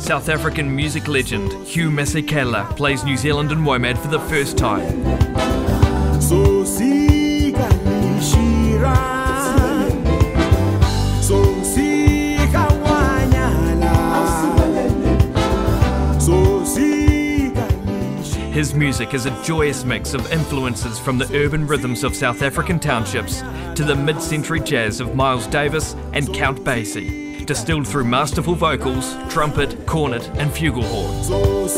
South African music legend Hugh Masekela plays New Zealand and WOMAD for the first time. His music is a joyous mix of influences from the urban rhythms of South African townships to the mid-century jazz of Miles Davis and Count Basie, distilled through masterful vocals, trumpet, cornet and flugelhorn.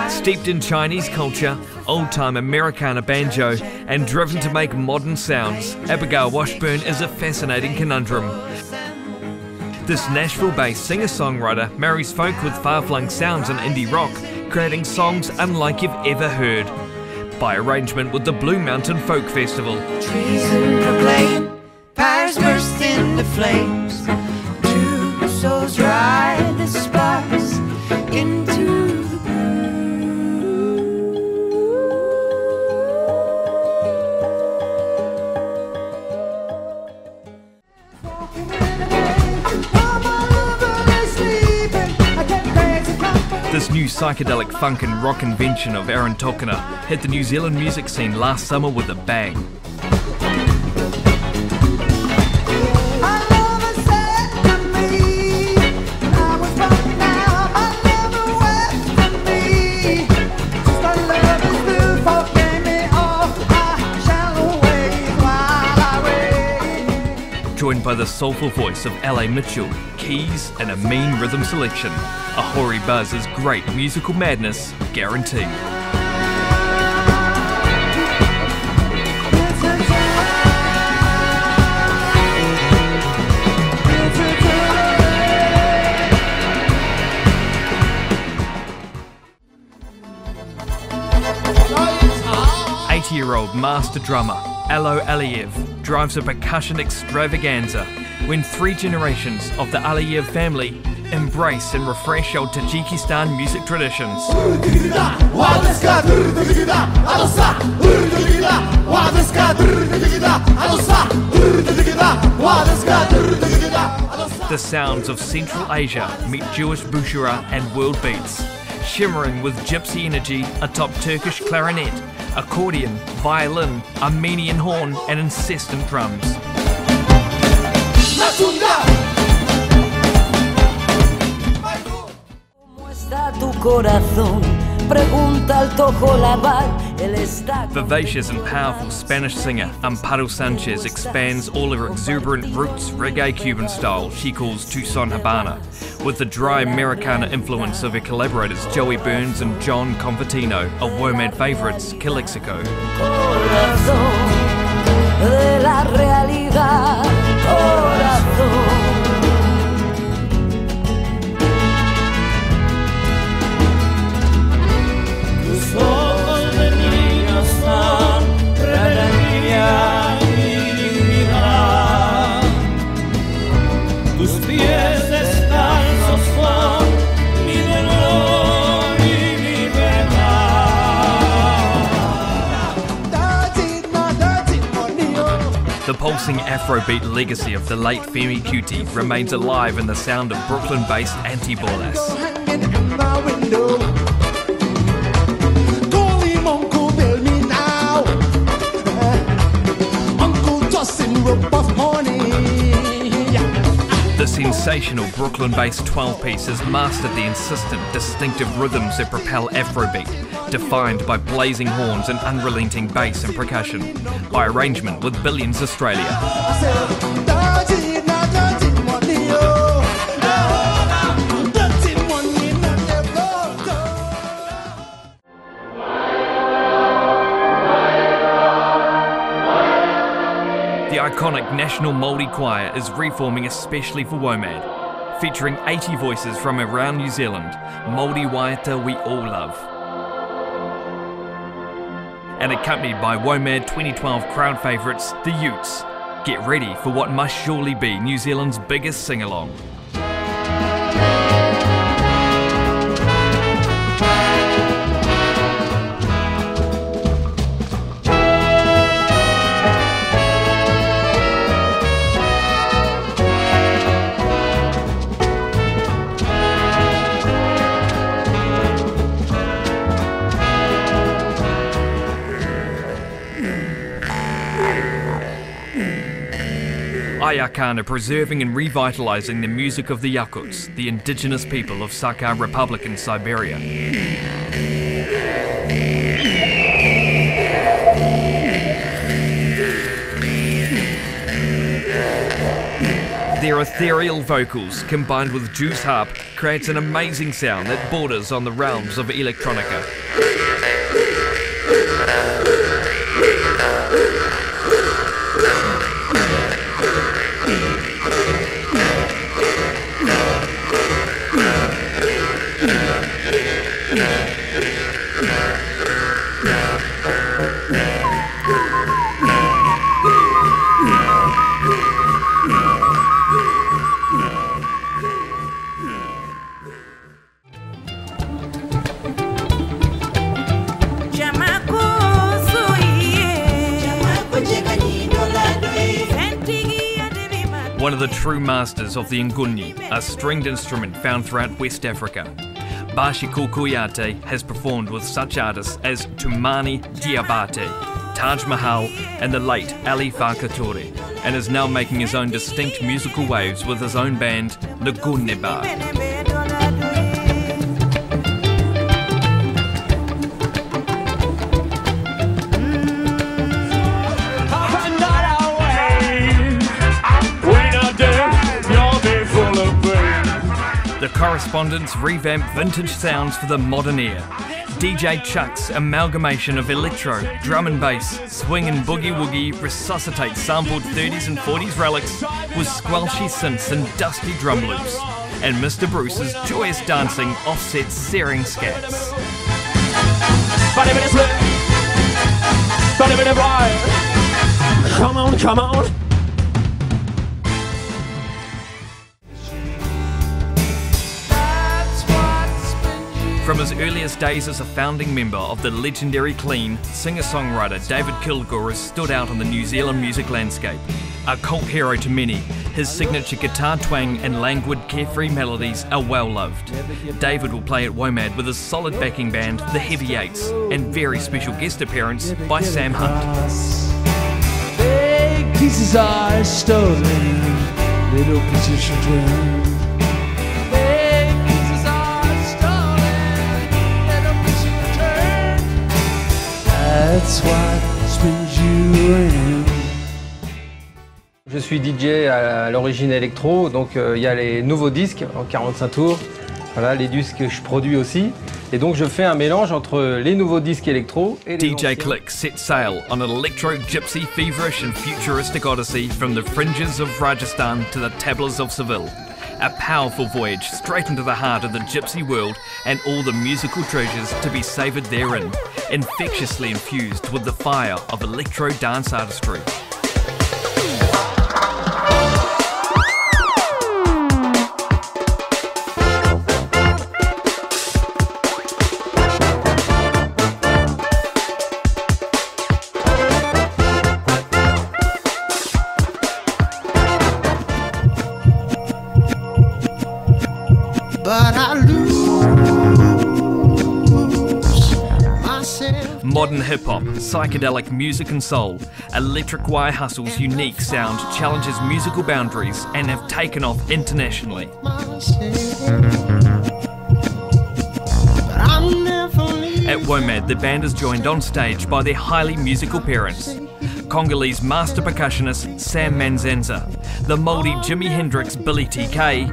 Steeped in Chinese culture, old-time Americana banjo, and driven to make modern sounds, Abigail Washburn is a fascinating conundrum. This Nashville-based singer-songwriter marries folk with far-flung sounds and indie rock, creating songs unlike you've ever heard. By arrangement with the Blue Mountain Folk Festival. Treason proclaim, fires burst into flames. Two souls ride the sparks into This new psychedelic funk and rock invention of Aaron Tokina hit the New Zealand music scene last summer with a bang. Joined by the soulful voice of L.A. Mitchell, keys and a mean rhythm selection, a hoary buzz is great musical madness guaranteed. Eighty-year-old master drummer Alo Aliyev drives a percussion extravaganza when three generations of the Aliyev family embrace and refresh old Tajikistan music traditions. The sounds of Central Asia meet Jewish Bushra and world beats, shimmering with gypsy energy atop Turkish clarinet, accordion, violin, Armenian horn and incessant drums. Vivacious and powerful Spanish singer Amparo Sanchez expands all her exuberant roots reggae Cuban style she calls Tucson Habana, with the dry Americana influence of her collaborators Joey Burns and John Convertino of WOMAD favourites Calexico. The pulsing Afrobeat legacy of the late Femi Kuti remains alive in the sound of Brooklyn-based Anti-Bolas. The sensational Brooklyn-based 12-piece has mastered the insistent, distinctive rhythms that propel Afrobeat, defined by blazing horns and unrelenting bass and percussion, by arrangement with Billions Australia. The iconic National Māori Choir is reforming especially for WOMAD, featuring 80 voices from around New Zealand, Māori waiata we all love. And accompanied by WOMAD 2012 crowd favourites, the Utes. Get ready for what must surely be New Zealand's biggest sing-along. Ayakan are preserving and revitalizing the music of the Yakuts, the indigenous people of Sakha Republic in Siberia. Their ethereal vocals, combined with Jew's harp, creates an amazing sound that borders on the realms of electronica. One of the true masters of the ngunyi, a stringed instrument found throughout West Africa. Bashiko Kuyate has performed with such artists as Tumani Diabate, Taj Mahal and the late Ali Farkatori, and is now making his own distinct musical waves with his own band, Ngunneba. The correspondents revamp vintage sounds for the modern ear. DJ Chuck's amalgamation of electro, drum and bass, swing and boogie-woogie resuscitates sampled 30s and 40s relics with squelchy synths and dusty drum loops. And Mr. Bruce's joyous dancing offsets searing scats. Come on, come on. From his earliest days as a founding member of the legendary Clean, singer-songwriter David Kilgour has stood out on the New Zealand music landscape. A cult hero to many, his signature guitar twang and languid, carefree melodies are well loved. David will play at WOMAD with his solid backing band, the Heavy Eights, and very special guest appearance by Sam Hunt. Big pieces are stolen, little pieces returned. Je suis DJ à l'origine électro, donc il y a les nouveaux disques en 45 tours, voilà les disques que je produis aussi, et donc je fais un mélange entre les nouveaux disques électro et les DJ Click set sail on an electro-gypsy feverish and futuristic odyssey from the fringes of Rajasthan to the tablas of Seville. A powerful voyage straight into the heart of the gypsy world and all the musical treasures to be savoured therein, infectiously infused with the fire of electro dance artistry. Modern hip-hop, psychedelic music and soul, Electric Wire Hustle's unique sound challenges musical boundaries and have taken off internationally. At WOMAD, the band is joined on stage by their highly musical parents, Congolese master percussionist Sam Manzanza, the Māori Jimi Hendrix Billy TK,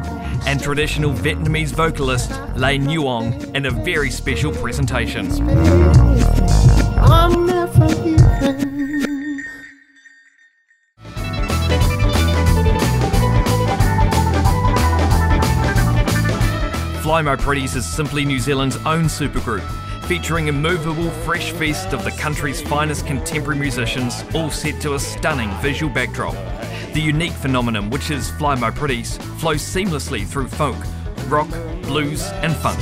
and traditional Vietnamese vocalist Lay Nguyen in a very special presentation. Fly My Pretties is simply New Zealand's own supergroup, featuring a movable, fresh feast of the country's finest contemporary musicians, all set to a stunning visual backdrop. The unique phenomenon, which is Fly My Pretties, flows seamlessly through folk, rock, blues and funk.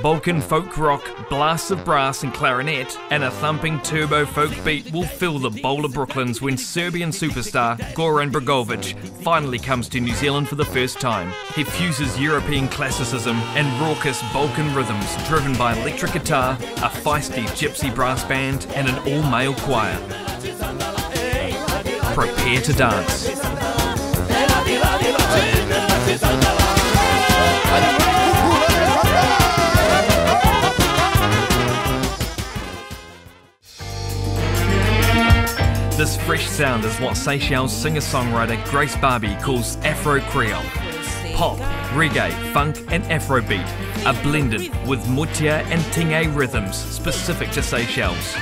Balkan folk rock, blasts of brass and clarinet, and a thumping turbo folk beat will fill the Bowler Brooklands when Serbian superstar Goran Bregovic finally comes to New Zealand for the first time. He fuses European classicism and raucous Balkan rhythms driven by electric guitar, a feisty gypsy brass band, and an all-male choir. Prepare to dance. This fresh sound is what Seychelles singer-songwriter Grace Barbie calls Afro-Creole. Pop, reggae, funk and Afrobeat are blended with mutia and tingé rhythms specific to Seychelles.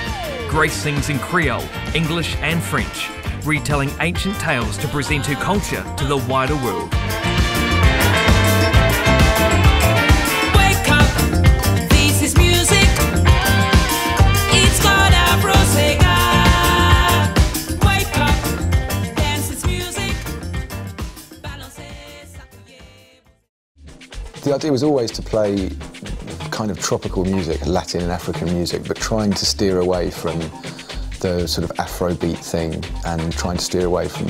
Grace sings in Creole, English and French, retelling ancient tales to present her culture to the wider world. Wake up, this is music. It's called Afro Sega. Wake up, dance is music. The idea was always to play kind of tropical music, Latin and African music, but trying to steer away from the sort of Afrobeat thing and trying to steer away from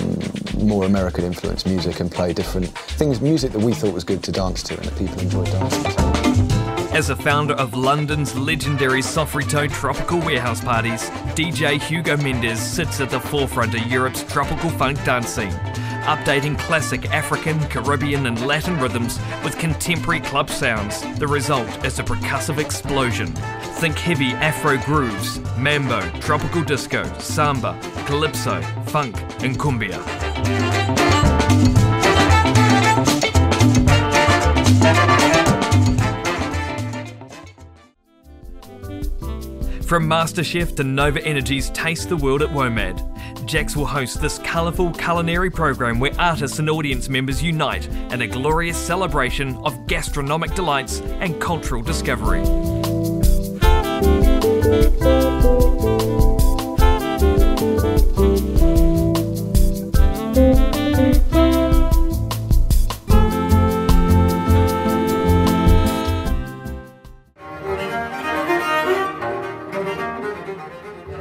more American influenced music and play different things, music that we thought was good to dance to and that people enjoyed dancing to. As a founder of London's legendary Sofrito tropical warehouse parties, DJ Hugo Mendes sits at the forefront of Europe's tropical funk dance scene, updating classic African, Caribbean and Latin rhythms with contemporary club sounds. The result is a percussive explosion. Think heavy Afro grooves, mambo, tropical disco, samba, calypso, funk and cumbia. From MasterChef to Nova Energy's Taste the World at WOMAD, Jax will host this colourful culinary program where artists and audience members unite in a glorious celebration of gastronomic delights and cultural discovery.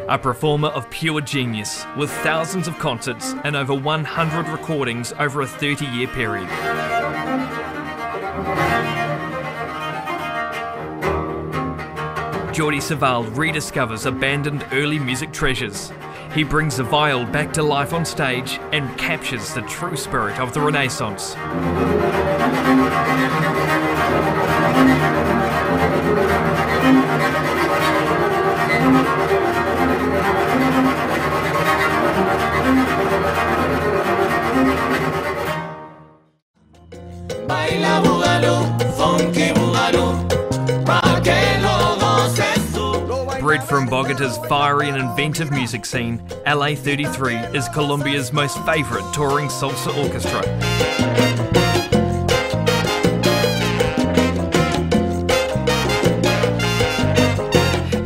A performer of pure genius, with thousands of concerts and over 100 recordings over a 30-year period. Jordi Savall rediscovers abandoned early music treasures. He brings the viol back to life on stage and captures the true spirit of the Renaissance. Baila boogaloo, funky boogaloo, pa' que lo goces tú. Bred from Bogota's fiery and inventive music scene, LA33 is Colombia's most favourite touring salsa orchestra.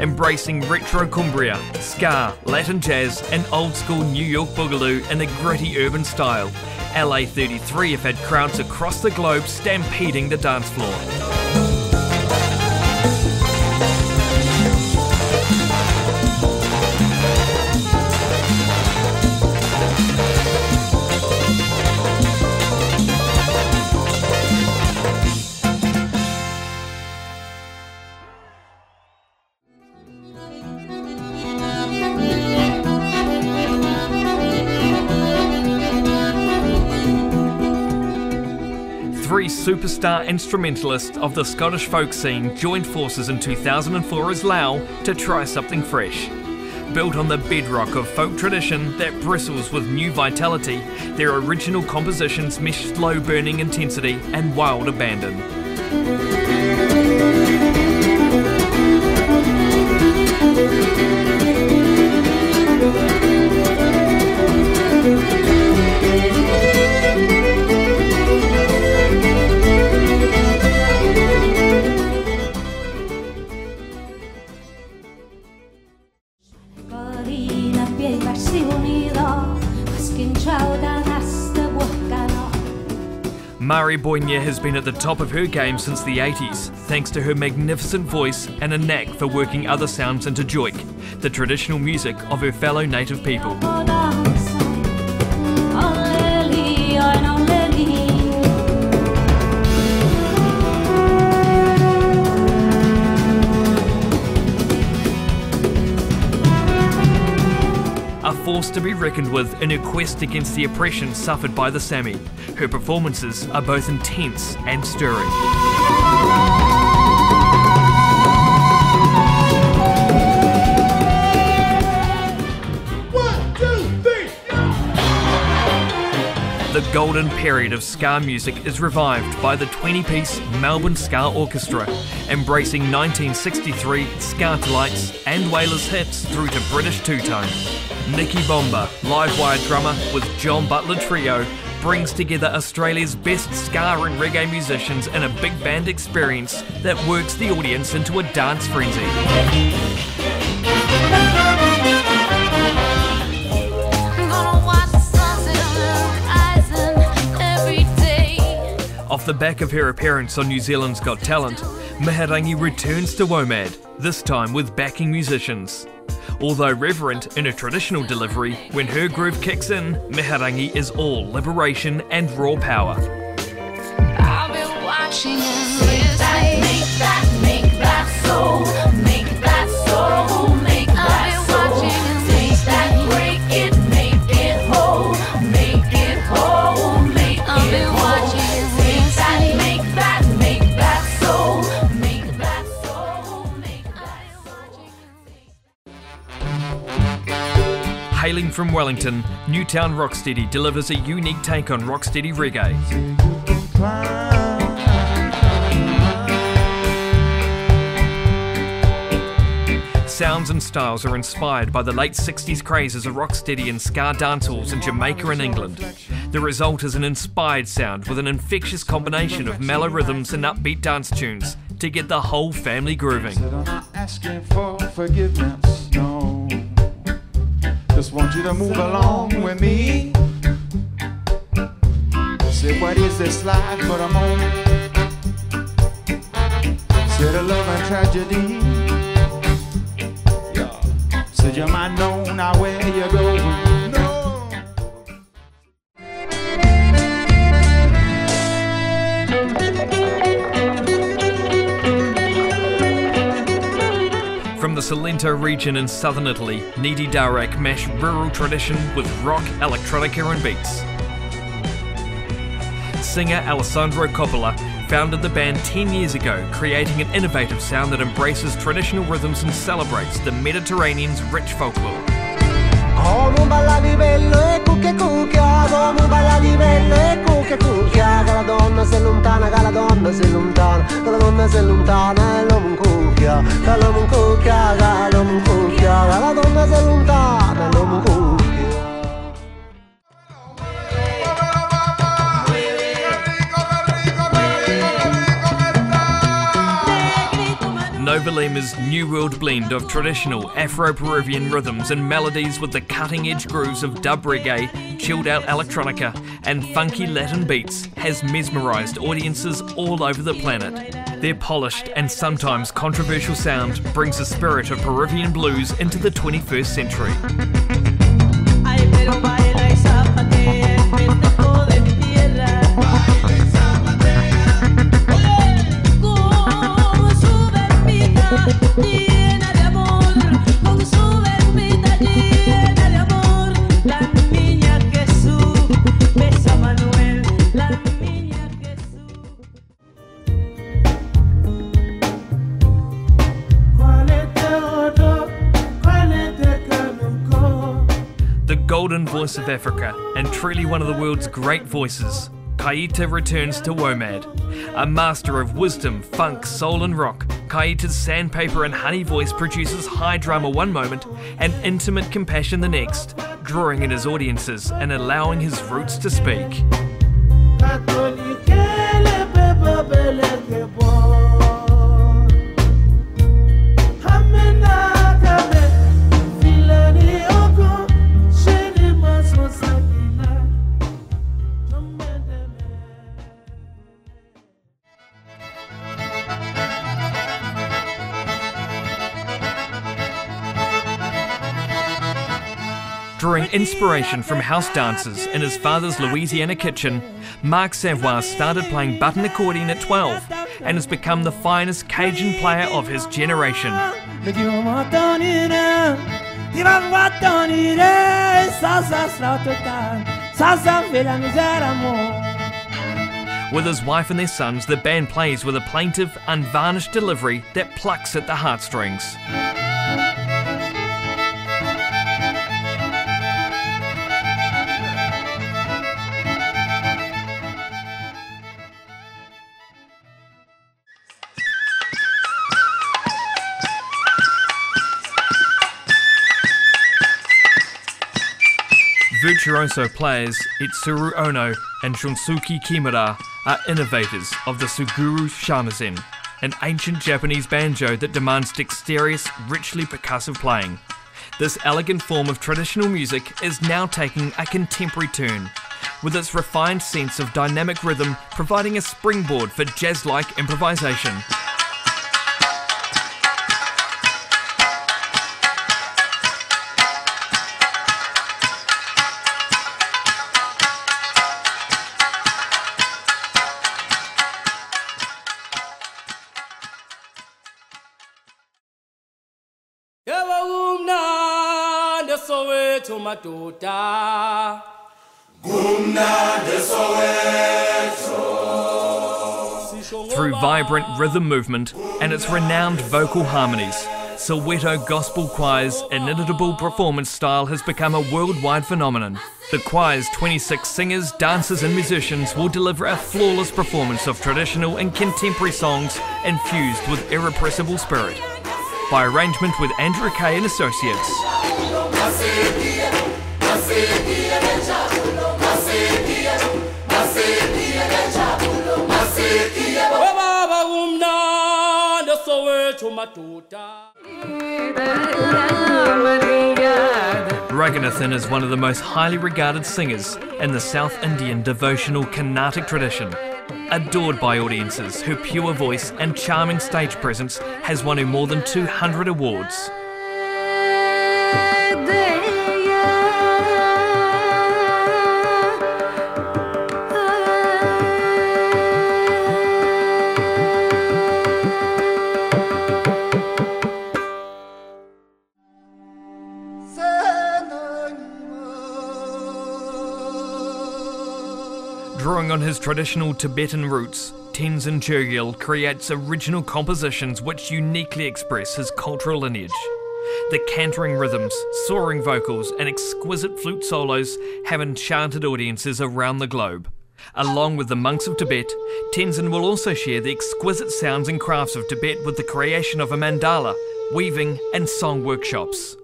Embracing retro cumbia, ska, Latin jazz and old school New York boogaloo in a gritty urban style, LA33 have had crowds across the globe stampeding the dance floor. Three superstar instrumentalists of the Scottish folk scene joined forces in 2004 as Lau to try something fresh. Built on the bedrock of folk tradition that bristles with new vitality, their original compositions mesh slow-burning intensity and wild abandon. Corina, piei versi unido, schinciao da nas Mari Boinia has been at the top of her game since the 80s, thanks to her magnificent voice and a knack for working other sounds into joik, the traditional music of her fellow native people. A force to be reckoned with in her quest against the oppression suffered by the Sami. Her performances are both intense and stirring. The golden period of ska music is revived by the 20-piece Melbourne Ska Orchestra, embracing 1963 ska delights and Whalers hits through to British two-tone. Nicky Bomba, live-wire drummer with John Butler Trio, brings together Australia's best ska and reggae musicians in a big band experience that works the audience into a dance frenzy. Off the back of her appearance on New Zealand's Got Talent, Miharangi returns to WOMAD, this time with backing musicians. Although reverent in a traditional delivery, when her groove kicks in, Miharangi is all liberation and raw power. I've been watching and listening. Make that soul, make that soul, make that soul. Take that, break it, make it whole, make it whole, make it whole. Take that, make that soul, make that soul, make that soul. Hailing from Wellington, Newtown Rocksteady delivers a unique take on rocksteady reggae. Sounds and styles are inspired by the late 60s crazes of rocksteady and ska dancehalls in Jamaica and England. The result is an inspired sound with an infectious combination of mellow rhythms and upbeat dance tunes to get the whole family grooving. I'm not asking for forgiveness, no. Just want you to move along with me. Say, what is this life but a moment? Say the love and tragedy. Yeah. So you might know now where you go. No. From the Salento region in southern Italy, Nidi Darak mash rural tradition with rock, electronica and beats. Singer Alessandro Coppola founded the band 10 years ago, creating an innovative sound that embraces traditional rhythms and celebrates the Mediterranean's rich folklore. Nova Lima's New World blend of traditional Afro-Peruvian rhythms and melodies with the cutting-edge grooves of dub reggae, chilled-out electronica and funky Latin beats has mesmerised audiences all over the planet. Their polished and sometimes controversial sound brings the spirit of Peruvian blues into the 21st century. The golden voice of Africa, and truly one of the world's great voices, Kaita returns to WOMAD. A master of wisdom, funk, soul and rock, Kaita's sandpaper and honey voice produces high drama one moment and intimate compassion the next, drawing in his audiences and allowing his roots to speak. Drawing inspiration from house dances in his father's Louisiana kitchen, Marc Savoy started playing button accordion at 12 and has become the finest Cajun player of his generation. With his wife and their sons, the band plays with a plaintive, unvarnished delivery that plucks at the heartstrings. Virtuoso players Itsuru Ono and Shunsuke Kimura are innovators of the Suguru shamisen, an ancient Japanese banjo that demands dexterous, richly percussive playing. This elegant form of traditional music is now taking a contemporary turn, with its refined sense of dynamic rhythm providing a springboard for jazz-like improvisation. Through vibrant rhythm movement and its renowned vocal harmonies, Soweto Gospel Choir's inimitable performance style has become a worldwide phenomenon. The choir's 26 singers, dancers and musicians will deliver a flawless performance of traditional and contemporary songs infused with irrepressible spirit. By arrangement with Andrew Kay and Associates. Raghunathan is one of the most highly regarded singers in the South Indian devotional Carnatic tradition. Adored by audiences, her pure voice and charming stage presence has won her more than 200 awards. Drawing on his traditional Tibetan roots, Tenzin Gyurgil creates original compositions which uniquely express his cultural lineage. The cantering rhythms, soaring vocals and exquisite flute solos have enchanted audiences around the globe. Along with the monks of Tibet, Tenzin will also share the exquisite sounds and crafts of Tibet with the creation of a mandala, weaving and song workshops.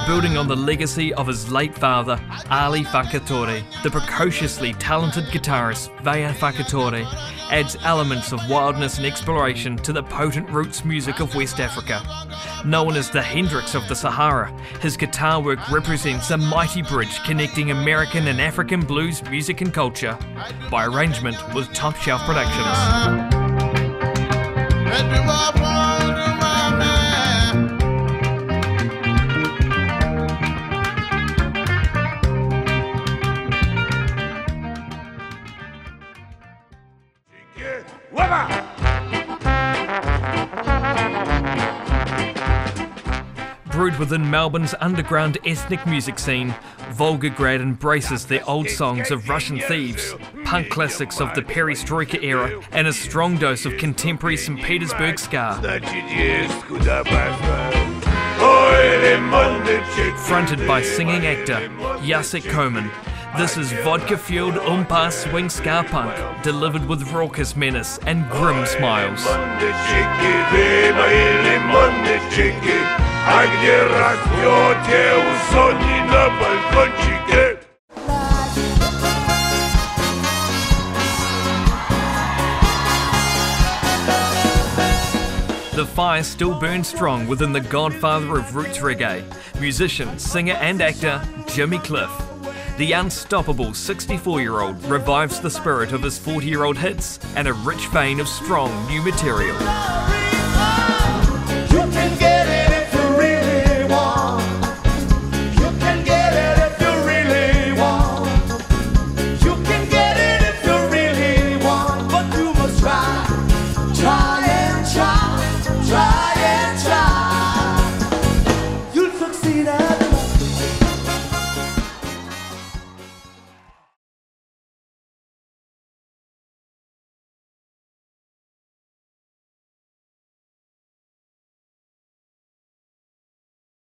Building on the legacy of his late father, Ali Fakatore, the precociously talented guitarist Vaya Fakatore adds elements of wildness and exploration to the potent roots music of West Africa. Known as the Hendrix of the Sahara, his guitar work represents a mighty bridge connecting American and African blues music and culture, by arrangement with Top Shelf Productions. Brewed within Melbourne's underground ethnic music scene, Volgograd embraces the old songs of Russian thieves, punk classics of the Perestroika era, and a strong dose of contemporary St. Petersburg ska. Fronted by singing actor Jacek Koman, this is vodka-fueled Oompa swing ska punk, delivered with raucous menace and grim smiles. The fire still burns strong within the godfather of roots reggae, musician, singer and actor Jimmy Cliff. The unstoppable 64-year-old revives the spirit of his 40-year-old hits and a rich vein of strong new material.